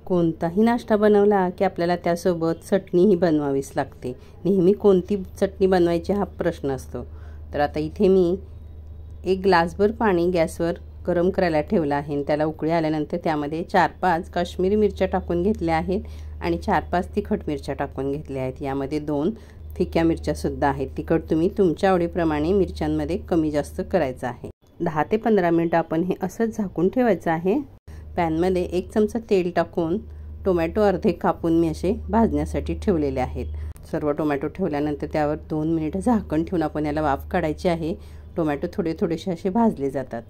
कोणताही नाश्ता बनवला की आपल्याला त्यासोबत चटणीही बनवावीच लागते। नेहमी कोणती चटणी बनवायची हा प्रश्न असतो। तर आता इथे मी एक ग्लासभर पाणी गॅसवर गरम करायला ठेवलं आहे। त्याला उकळी आल्यानंतर त्यामध्ये 4-5 काश्मीरी मिरच्या टाकून घेतल्या आहेत आणि 4-5 तिखट मिरच्या टाकून घेतल्या आहेत। यामध्ये 2 फिक्या मिरच्या सुद्धा आहेत। तिखट तुम्ही तुमच्या आवडीप्रमाणे मिरच्यांमध्ये कमी जास्त करायचं आहे। 10 ते 15 मिनिट आपण हे असंच झाकून ठेवायचं आहे। पॅनमध्ये 1 चमचा तेल टाकून टोमॅटो अर्धे कापून मी असे भाजण्यासाठी ठेवलेले आहेत। सर्व टोमॅटो ठेवल्यानंतर त्यावर 2 मिनिट झाकण ठेवून आपण याला वाफ काढायची आहे। टोमॅटो थोडेसे असे भाजले जातात।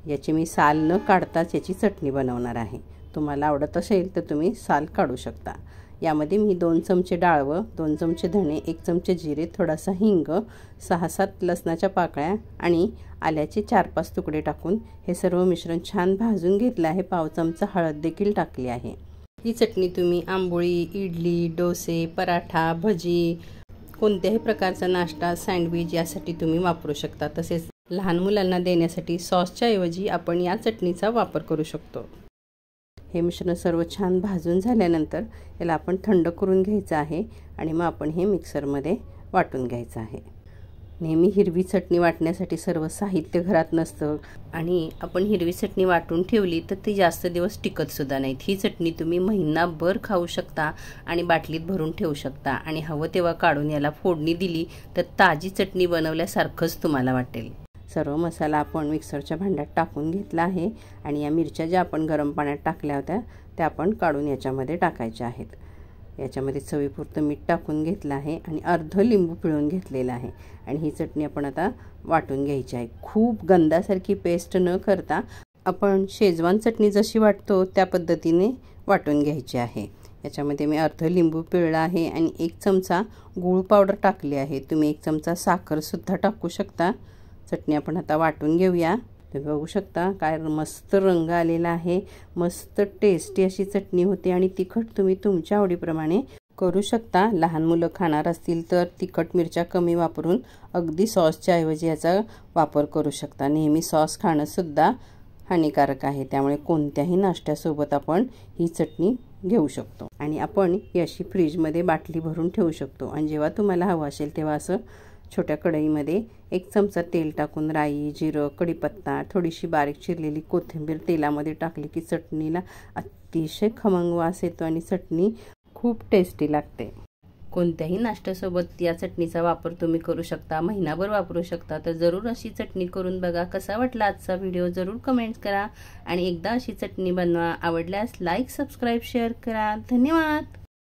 याची मी साल न काढताच याची चटणी बनवणार आहे। तुम्हाला आवडत असेल तर तुम्ही साल काढू शकता। यामध्ये मी 2 चमचे डाळवं, 2 चमचे धणे, 1 चमचे जिरे, थोडासा हिंग, 6-7 लसणाच्या पाकळ्या आणि आल्याचे 4-5 तुकडे टाकून हे सर्व मिश्रण छान भाजून घेतले आहे। पाव चमचा हळद देखील टाकली आहे। ही चटणी तुम्ही आंबोळी, इडली, डोसे, पराठा, भजी, कोणत्याही प्रकारचा नाश्ता, सँडविच यासाठी तुम्ही वापरू शकता। तसेच लहान मुलांना देण्यासाठी सॉसच्या ऐवजी आपण या चटणीचा वापर करू शकतो। हे मिश्रण सर्व छान भाजून झाल्यानंतर याला आपण थंड करून घ्यायचं आहे आणि मग आपण हे मिक्सरमध्ये वाटून घ्यायचं आहे। नेहमी हिरवी चटणी वाटण्यासाठी सर्व साहित्य घरात नसतं आणि आपण हिरवी चटणी वाटून ठेवली तर ती जास्त दिवस टिकत सुद्धा नाहीत। ही चटणी तुम्ही महिनाभर खाऊ शकता आणि बाटलीत भरून ठेवू शकता आणि हवं तेव्हा काढून याला फोडणी दिली तर ताजी चटणी बनवल्यासारखंच तुम्हाला वाटेल। सर्व मसाला आपण मिक्सरच्या भांड्यात टाकून घेतला आहे आणि या मिरच्या ज्या आपण गरम पाण्यात टाकल्या होत्या त्या आपण काढून याच्यामध्ये टाकायच्या आहेत। याच्यामध्ये चवीपुरतं मीठ टाकून घेतलं आहे आणि अर्ध लिंबू पिळून घेतलेला आहे आणि ही चटणी आपण आता वाटून घ्यायची आहे। खूप गंधासारखी पेस्ट न करता आपण शेजवान चटणी जशी वाटतो त्या पद्धतीने वाटून घ्यायची आहे। याच्यामध्ये मी अर्ध लिंबू पिळला आहे आणि 1 चमचा गूळ पावडर टाकली आहे। तुम्ही 1 चमचा साखर सुद्धा टाकू शकता। चटणी आपण आता वाटून घेऊया। तुम्ही बघू शकता काय मस्त रंग आलेला आहे। मस्त टेस्टी अशी चटणी होते आणि तिखट तुम्ही तुमच्या आवडीप्रमाणे करू शकता। लहान मुलं खाणार असतील तर तिखट मिरच्या कमी वापरून अगदी सॉसच्या ऐवजी याचा वापर करू शकता। नेहमी सॉस खाणं सुद्धा हानिकारक आहे, त्यामुळे कोणत्याही नाश्त्यासोबत आपण ही चटणी घेऊ शकतो आणि आपण ही अशी फ्रीजमध्ये बाटली भरून ठेवू शकतो आणि जेव्हा तुम्हाला हवं असेल तेव्हा असं छोट्या कढईमध्ये 1 चमचा तेल टाकून राई, जिरं, कढीपत्ता, थोडीशी बारीक चिरलेली कोथिंबीर तेलामध्ये टाकली की चटणीला अतिशय खमंग वास येतो आणि चटणी खूप टेस्टी लागते। कोणत्याही नाश्त्यासोबत या चटणीचा वापर तुम्ही करू शकता, महिनाभर वापरू शकता। तर जरूर अशी चटणी करून बघा। कसा वाटला आजचा व्हिडिओ जरूर कमेंट्स करा आणि एकदा अशी चटणी बनवा। आवडल्यास लाईक, सबस्क्राईब, शेअर करा। धन्यवाद।